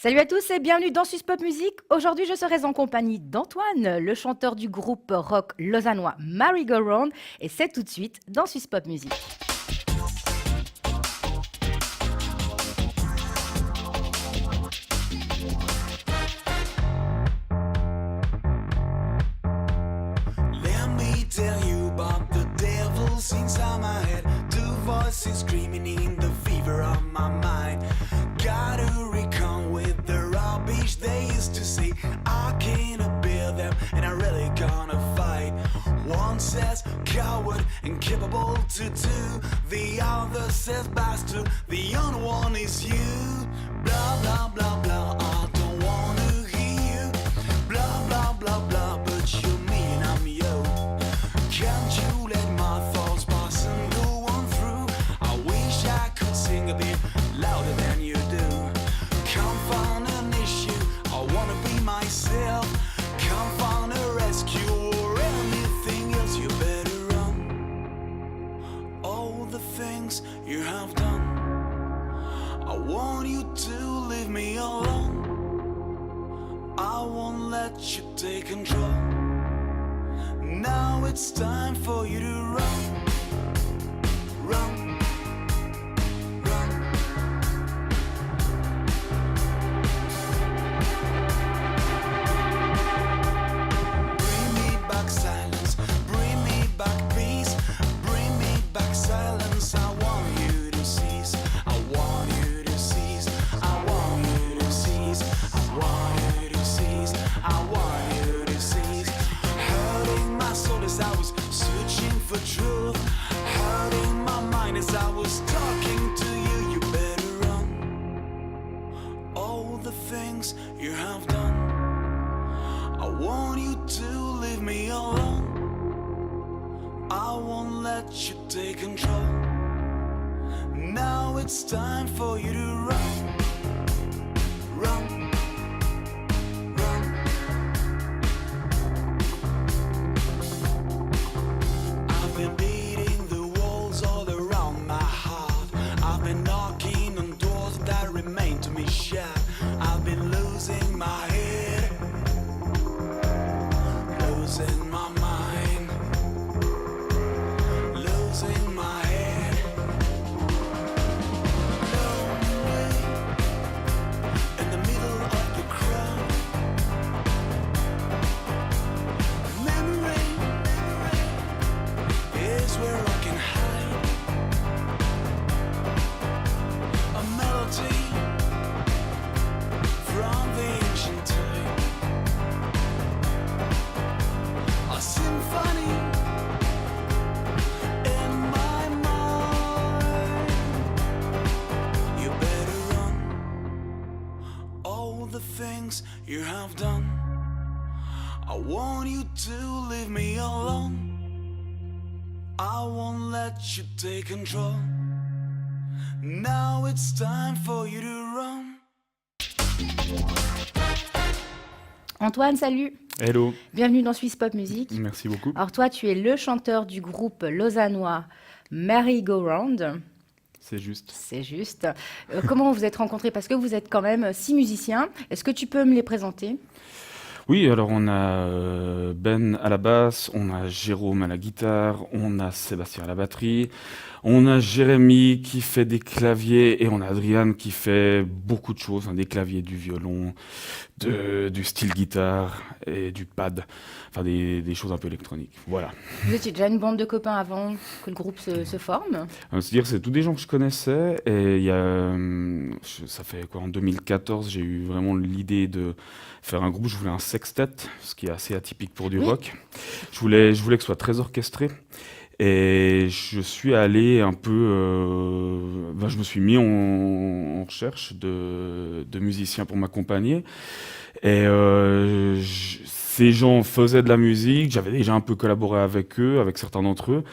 Salut à tous et bienvenue dans Suisse Pop Music. Aujourd'hui, je serai en compagnie d'Antoine, le chanteur du groupe rock lausannois Merry Go Round, et c'est tout de suite dans Suisse Pop Music. Let me tell you about the devils inside my head. Two voices screaming in the fever of my mind. Gotta recon with the rubbish they used to say. I can't bear them and I really gonna fight. One says coward, incapable to do. The other says bastard, the only one is you. Blah blah blah blah, I don't wanna hear you. Blah blah blah blah, but you're me and I'm you. Can't you let my thoughts pass and go on through? I wish I could sing a bit louder than you do. Can't find an issue, I wanna be myself. Can't find a rescue or anything else. You better run. All the things you have done, I want you to leave me alone. I won't let you take control. Now it's time for you to run. Run. Run. Bring me back silence. Bring me back peace. Bring me back silence. I want you to cease. I want you to cease. I want you to cease. I want you to cease. I want you to cease. Hurting my soul as I was searching for truth. Hurting my mind as I was talking to you. You better run. All the things you have done, I want you to leave me alone. I won't let you take control. Now it's time for you to run. Run. Run. I've been beating the walls all around my heart. I've been knocking on doors that remain to me shut. I've been losing my head, losing my mind, losing my head. Lonely in the middle of the crowd. Memory is where I can hide. A melody from the ancient time. A symphony in my mind. You better run. All the things you have done, I want you to leave me alone. I won't let you take control. Now it's time for you to run. Antoine, salut. Hello, Bienvenue dans Suisse Pop Music. merci beaucoup. Alors toi, tu es le chanteur du groupe lausannois Merry Go Round. C'est juste. C'est juste. Comment vous vous êtes rencontrés? Parce que vous êtes quand même 6 musiciens. Est-ce que tu peux me les présenter? Oui, alors on a Ben à la basse, on a Jérôme à la guitare, on a Sébastien à la batterie, on a Jérémy qui fait des claviers et on a Adriane qui fait beaucoup de choses, hein, des claviers, du violon, du style guitare et du pad, enfin des choses un peu électroniques. Voilà. Vous étiez déjà une bande de copains avant que le groupe se forme. C'est-à-dire c'est tous des gens que je connaissais et il y a, ça fait quoi, en 2014, j'ai eu vraiment l'idée de faire un groupe. Je voulais un sextet, ce qui est assez atypique pour du Oui. rock. Je voulais que ce soit très orchestré. Et je suis allé un peu, je me suis mis en recherche de musiciens pour m'accompagner. Et ces gens faisaient de la musique. J'avais déjà un peu collaboré avec eux, avec certains d'entre eux.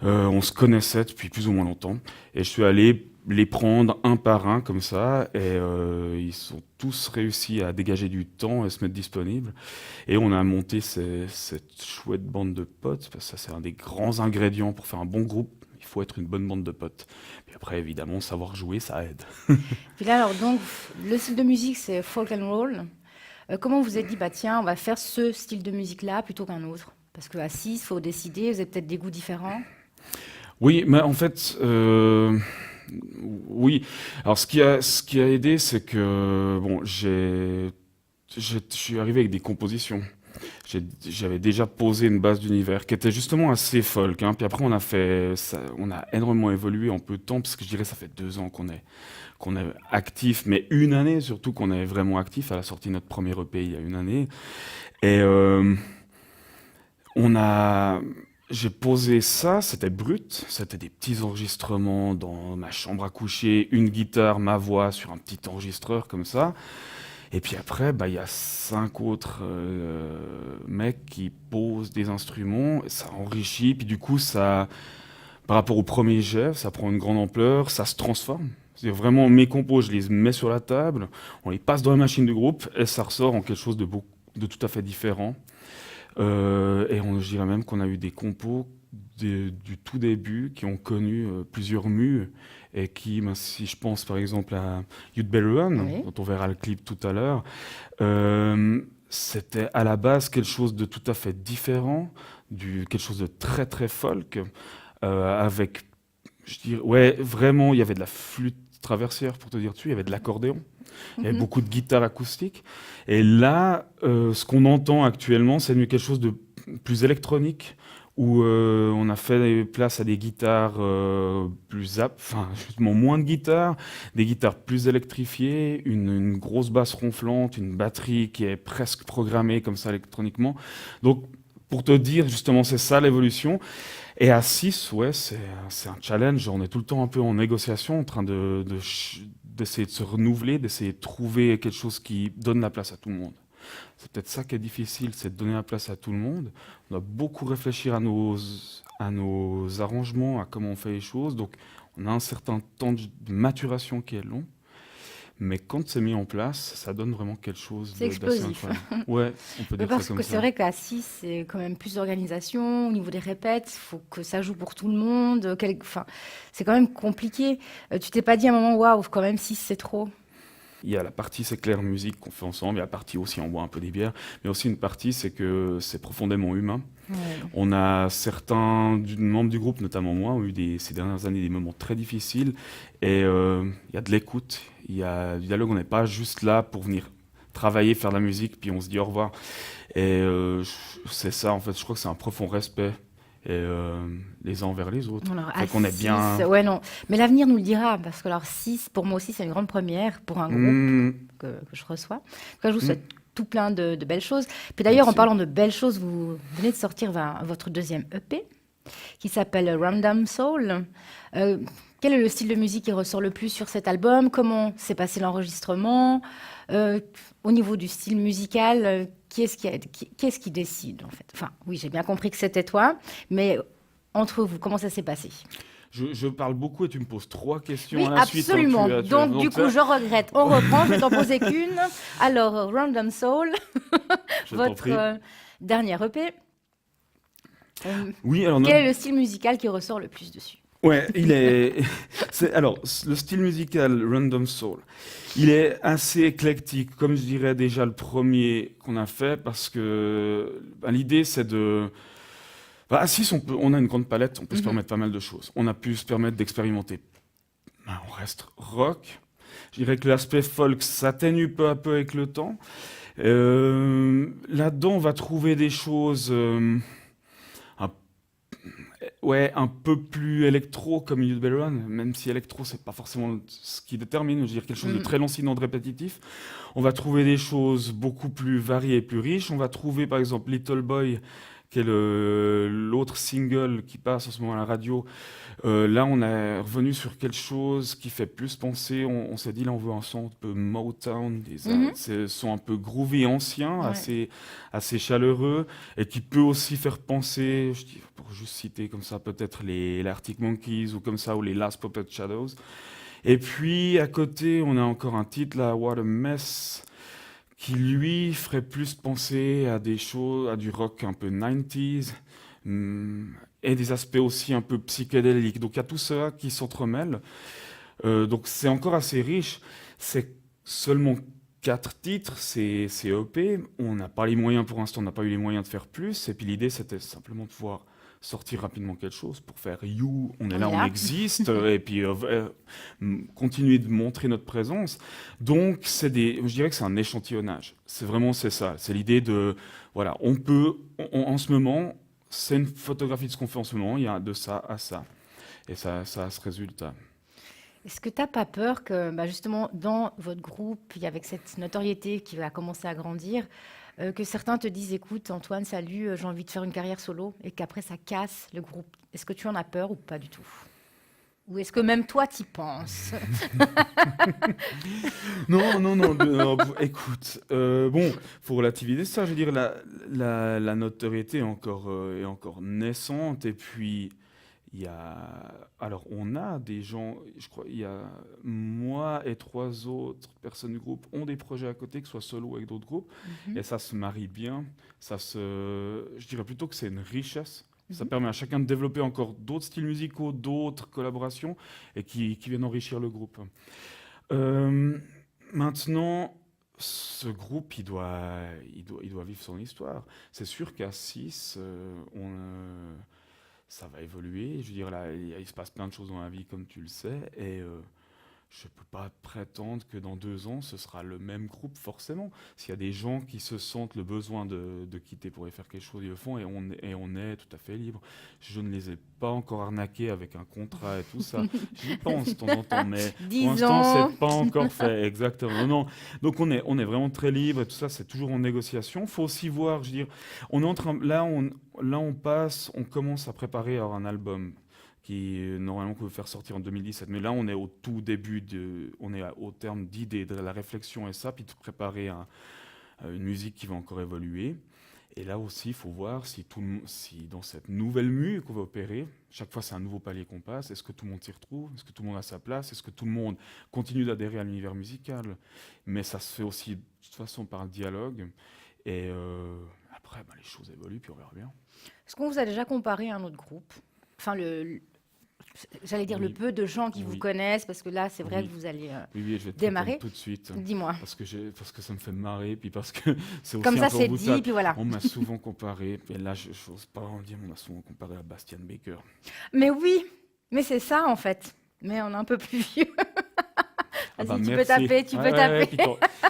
On se connaissait depuis plus ou moins longtemps. Et je suis allé les prendre un par un comme ça. Et ils sont tous réussi à dégager du temps et se mettre disponibles. Et on a monté cette chouette bande de potes, parce que ça c'est un des grands ingrédients pour faire un bon groupe. Il faut être une bonne bande de potes. Et après, évidemment, savoir jouer, ça aide. Puis là, alors, donc, le style de musique, c'est folk and roll. Comment vous vous êtes dit, bah tiens, on va faire ce style de musique-là plutôt qu'un autre? Parce qu'à 6, il faut décider, vous avez peut-être des goûts différents. Oui, mais en fait, oui. Alors, ce qui a aidé, c'est que, bon, je suis arrivé avec des compositions. J'avais déjà posé une base d'univers qui était justement assez folk, hein. Puis après, on a énormément évolué en peu de temps, parce que je dirais ça fait 2 ans qu'on est actif, mais une année surtout qu'on est vraiment actif à la sortie de notre premier EP il y a une année. Et on a, j'ai posé ça, c'était brut, c'était des petits enregistrements dans ma chambre à coucher, une guitare, ma voix sur un petit enregistreur comme ça. Et puis après, bah, il y a 5 autres mecs qui posent des instruments, et ça enrichit, puis du coup, ça, par rapport au premier jet, ça prend une grande ampleur, ça se transforme. C'est-à-dire vraiment, mes compos, je les mets sur la table, on les passe dans la machine du groupe, et ça ressort en quelque chose de tout à fait différent. Je dirais même qu'on a eu des compos du tout début qui ont connu plusieurs mues et qui, ben, si je pense par exemple à You'd Better Run, Oui. dont on verra le clip tout à l'heure, c'était à la base quelque chose de tout à fait différent, quelque chose de très très folk, avec, je dirais, ouais, vraiment, il y avait de la flûte traversière pour te dire dessus, il y avait de l'accordéon. Il y avait Mhm. beaucoup de guitares acoustiques. Et là, ce qu'on entend actuellement, c'est devenu quelque chose de plus électronique, où on a fait place à des guitares enfin, justement moins de guitares, des guitares plus électrifiées, une grosse basse ronflante, une batterie qui est presque programmée comme ça électroniquement. Donc, pour te dire, justement, c'est ça l'évolution. Et à 6, ouais, c'est un challenge. On est tout le temps un peu en négociation, en train d'essayer de se renouveler, d'essayer de trouver quelque chose qui donne la place à tout le monde. C'est peut-être ça qui est difficile, c'est de donner la place à tout le monde. On doit beaucoup réfléchir à nos arrangements, à comment on fait les choses. Donc, on a un certain temps de maturation qui est long. Mais quand c'est mis en place, ça donne vraiment quelque chose C'est d'assez explosif. incroyable. Ouais, on peut Mais dire ça parce comme que c'est ça. vrai qu'à 6, c'est quand même plus d'organisation. Au niveau des répètes, il faut que ça joue pour tout le monde. Enfin, c'est quand même compliqué. Tu t'es pas dit à un moment, waouh, quand même 6, c'est trop. Il y a la partie, c'est clair, musique qu'on fait ensemble. Il y a la partie aussi, on boit un peu des bières. Mais aussi une partie, c'est que c'est profondément humain. Ouais. On a certains membres du groupe, notamment moi, ont eu ces dernières années des moments très difficiles. Et il y a de l'écoute, il y a du dialogue. On n'est pas juste là pour venir travailler, faire de la musique, puis on se dit au revoir. Et c'est ça, en fait, je crois que c'est un profond respect. Et les uns envers les autres. Alors, Fait à qu'on est 6, bien. ouais, non. Mais l'avenir nous le dira, parce que alors 6, pour moi aussi, c'est une grande première pour un groupe Mmh, que je reçois. En tout cas, je vous mmh, souhaite tout plein de belles choses. Puis d'ailleurs, en merci. parlant de belles choses, vous venez de sortir votre deuxième EP qui s'appelle Random Soul. Euh, Quel est le style de musique qui ressort le plus sur cet album? Comment s'est passé l'enregistrement? Au niveau du style musical, qui est-ce qui décide en fait? Enfin, oui, j'ai bien compris que c'était toi, mais entre vous, comment ça s'est passé? Je parle beaucoup et tu me poses 3 questions Oui, à la suite, hein. absolument. Donc, du Donc coup, ça, je regrette. On reprend, je vais t'en poser qu'une. Alors, Random Soul, je t'en votre prie. dernier EP. Euh, Oui, alors Quel est le style musical qui ressort le plus dessus? ouais, il est. Alors, le style musical Random Soul, il est assez éclectique, comme je dirais déjà le premier qu'on a fait, parce que bah, l'idée c'est de. Bah, à 6, on a une grande palette, on peut se Mhm. permettre pas mal de choses. On a pu se permettre d'expérimenter. Bah, on reste rock. Je dirais que l'aspect folk s'atténue peu à peu avec le temps. Là-dedans, on va trouver des choses. Un Ouais, un peu plus électro comme You'd Better Run, même si électro, c'est pas forcément ce qui détermine, je veux dire quelque chose de Mm. très lancinant, de répétitif. On va trouver des choses beaucoup plus variées et plus riches. On va trouver par exemple Little Boy, qui est l'autre single qui passe en ce moment à la radio. Là, on est revenu sur quelque chose qui fait plus penser. On s'est dit, là, on veut un son un peu Motown, Mhm. ces sons un peu groovy anciens, Ouais. assez chaleureux, et qui peut aussi faire penser, je dis, pour juste citer comme ça, peut-être les Arctic Monkeys ou comme ça, ou les Last Puppet Shadows. Et puis, à côté, on a encore un titre, là, What a Mess, qui lui ferait plus penser à des choses, à du rock un peu 90s. et des aspects aussi un peu psychédéliques. Donc il y a tout ça qui s'entremêle. Donc c'est encore assez riche. C'est seulement 4 titres, c'est EP. On n'a pas les moyens pour l'instant, on n'a pas eu les moyens de faire plus. Et puis l'idée, c'était simplement de pouvoir sortir rapidement quelque chose pour faire You, on est On là, est on là. existe, et puis continuer de montrer notre présence. Donc je dirais que c'est un échantillonnage. C'est ça. C'est l'idée de, voilà, on peut, en ce moment, c'est une photographie de ce qu'on fait en ce moment. Il y a de ça à ça, et ça a ce résultat. Est-ce que tu n'as pas peur que justement dans votre groupe, avec cette notoriété qui va commencer à grandir, que certains te disent, écoute Antoine, salut, j'ai envie de faire une carrière solo, et qu'après ça casse le groupe? Est-ce que tu en as peur ou pas du tout? Ou est-ce que même toi t'y penses? Non, non, non, non, écoute, bon, faut relativiser ça. Je veux dire, la notoriété est encore naissante, et puis alors on a des gens, je crois, il y a moi et 3 autres personnes du groupe ont des projets à côté, que ce soit solo ou avec d'autres groupes, Mhm, et ça se marie bien. Je dirais plutôt que c'est une richesse. Ça mhm. permet à chacun de développer encore d'autres styles musicaux, d'autres collaborations, et qui viennent enrichir le groupe. Euh, Maintenant, ce groupe, il doit vivre son histoire. C'est sûr qu'à 6, ça va évoluer. Je veux dire, là, il se passe plein de choses dans la vie, comme tu le sais, et je ne peux pas prétendre que dans 2 ans, ce sera le même groupe, forcément. S'il y a des gens qui se sentent le besoin de quitter pour y faire quelque chose, ils le font, et on est tout à fait libre. Je ne les ai pas encore arnaqués avec un contrat et tout ça. J'y pense de temps en temps, mais pour 10 l'instant, ans. c'est pas encore fait, exactement. Non. Donc on est vraiment très libre, et tout ça, c'est toujours en négociation. Faut aussi voir, je veux dire, on est en train, on commence à préparer alors, un album qui normalement pouvait faire sortir en 2017. Mais là, on est au tout début on est au terme d'idées, de la réflexion et ça, puis de préparer une musique qui va encore évoluer. Et là aussi, il faut voir si dans cette nouvelle mue qu'on va opérer, chaque fois c'est un nouveau palier qu'on passe, est-ce que tout le monde s'y retrouve? Est-ce que tout le monde a sa place? Est-ce que tout le monde continue d'adhérer à l'univers musical? Mais ça se fait aussi de toute façon par le dialogue. Et après, les choses évoluent, puis on verra bien. Est-ce qu'on vous a déjà comparé à un autre groupe? Enfin, j'allais dire le Oui, peu de gens qui vous oui, connaissent, parce que là, c'est vrai que oui. vous allez Oui, oui, je vais te répondre démarrer. tout de suite Dis-moi. parce que ça me fait marrer, puis parce que c'est Comme aussi un ça, peu c'est dit, redoutable. puis voilà. On m'a souvent comparé, et là, je n'ose pas en dire, mais on m'a souvent comparé à Bastian Baker. Mais oui, mais c'est ça en fait. Mais on est un peu plus vieux. Ah bah Vas-y, tu peux merci. taper, tu Ouais, peux ouais, ouais, taper. puis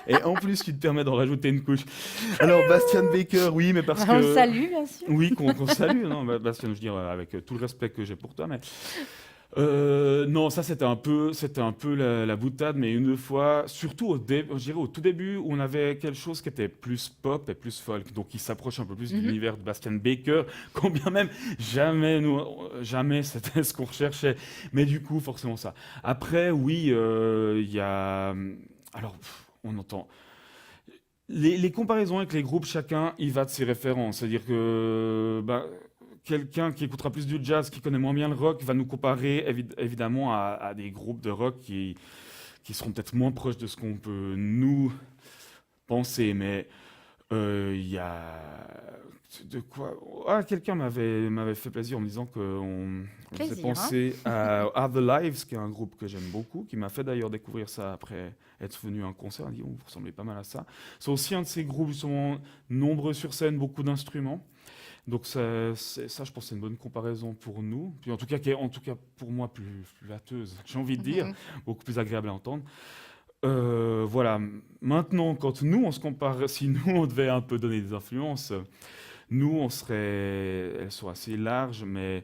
et en plus, tu te permets d'en rajouter une couche. Alors, Bastian Baker, oui, mais parce On le que... salue, bien sûr. Oui, qu'on salue, non, Bastien, je veux dire, avec tout le respect que j'ai pour toi, mais non, ça c'était un peu la boutade, mais une fois, surtout je dirais au tout début, où on avait quelque chose qui était plus pop et plus folk, donc qui s'approche un peu plus de Mhm. l'univers de Bastian Baker, combien même jamais c'était ce qu'on recherchait, mais du coup, forcément ça. Après, oui, il y a, alors, on entend. Les comparaisons avec les groupes, chacun y va de ses références. C'est-à-dire que quelqu'un qui écoutera plus du jazz, qui connaît moins bien le rock, va nous comparer évidemment à des groupes de rock qui seront peut-être moins proches de ce qu'on peut nous penser. Mais il y a de quoi. Ah, quelqu'un m'avait fait plaisir en me disant on faisait Plaisir, hein? penser à Other Lives, qui est un groupe que j'aime beaucoup, qui m'a fait d'ailleurs découvrir ça après être venu à un concert. Il dit, oh, vous ressemblez pas mal à ça. C'est aussi un de ces groupes, ils sont nombreux sur scène, beaucoup d'instruments. Donc ça, je pense, c'est une bonne comparaison pour nous. Puis en tout cas, qui est en tout cas pour moi plus flatteuse, j'ai envie de dire, Mhm. beaucoup plus agréable à entendre. Voilà. Maintenant, quand nous, on se compare, si nous, on devait un peu donner des influences, nous, elles sont assez larges, mais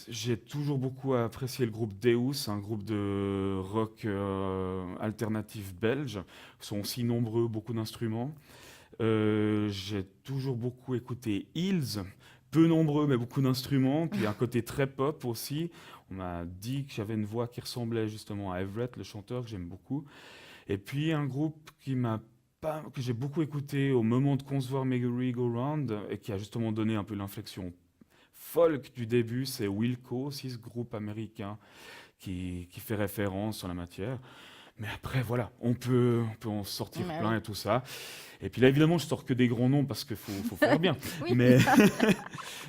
j'ai toujours beaucoup apprécié le groupe Deus, un groupe de rock alternatif belge. Ils sont aussi nombreux, beaucoup d'instruments. J'ai toujours beaucoup écouté Hills, peu nombreux, mais beaucoup d'instruments. Puis un côté très pop aussi. On m'a dit que j'avais une voix qui ressemblait justement à Everett, le chanteur, que j'aime beaucoup. Et puis un groupe que j'ai beaucoup écouté au moment de concevoir Merry Go Round et qui a justement donné un peu l'inflexion folk du début, c'est Wilco, aussi ce groupe américain qui fait référence en la matière. Mais après, voilà, on peut en sortir Ouais, plein oui. et tout ça. Et puis là, évidemment, je sors que des grands noms parce qu'il faut faire bien. Oui. Mais,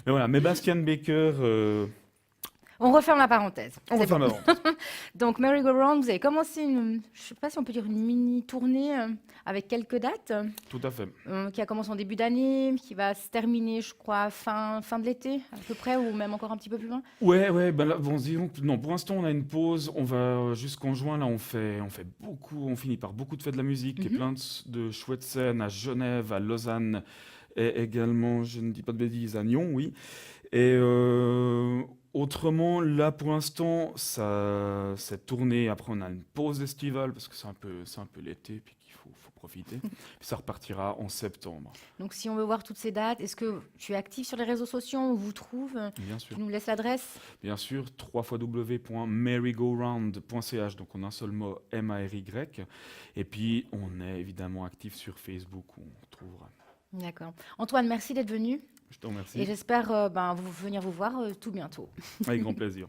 mais voilà, mais Bastian Baker, On referme la parenthèse. on va C'est faire bon. ma vente. Donc, Merry Go Round, vous avez commencé je sais pas si on peut dire une mini tournée avec quelques dates, Tout à fait. qui a commencé en début d'année, qui va se terminer, je crois, fin de l'été, à peu près, ou même encore un petit peu plus loin. Ouais, ben là, bon, disons que non, pour l'instant, on a une pause. On va jusqu'en juin, là, on fait beaucoup, on finit par beaucoup de fêtes de la musique et Mhm. plein de chouettes scènes à Genève, à Lausanne et également, je ne dis pas de bêtises, à Nyon, oui. Et autrement, là, pour l'instant, ça, c'est tourné. Après, on a une pause estivale parce que c'est un peu l'été, puis qu'il faut profiter. Puis ça repartira en septembre, Donc, si on veut voir toutes ces dates, est-ce que tu es actif sur les réseaux sociaux? On vous trouve? bien Tu sûr. nous laisses l'adresse? Bien sûr, www.merrygoround.ch, donc en un seul mot, M-A-R-Y. Et puis, on est évidemment actif sur Facebook où on retrouvera. D'accord. Antoine, merci d'être venu Je te et remercie. j'espère venir vous voir tout bientôt. Avec grand plaisir.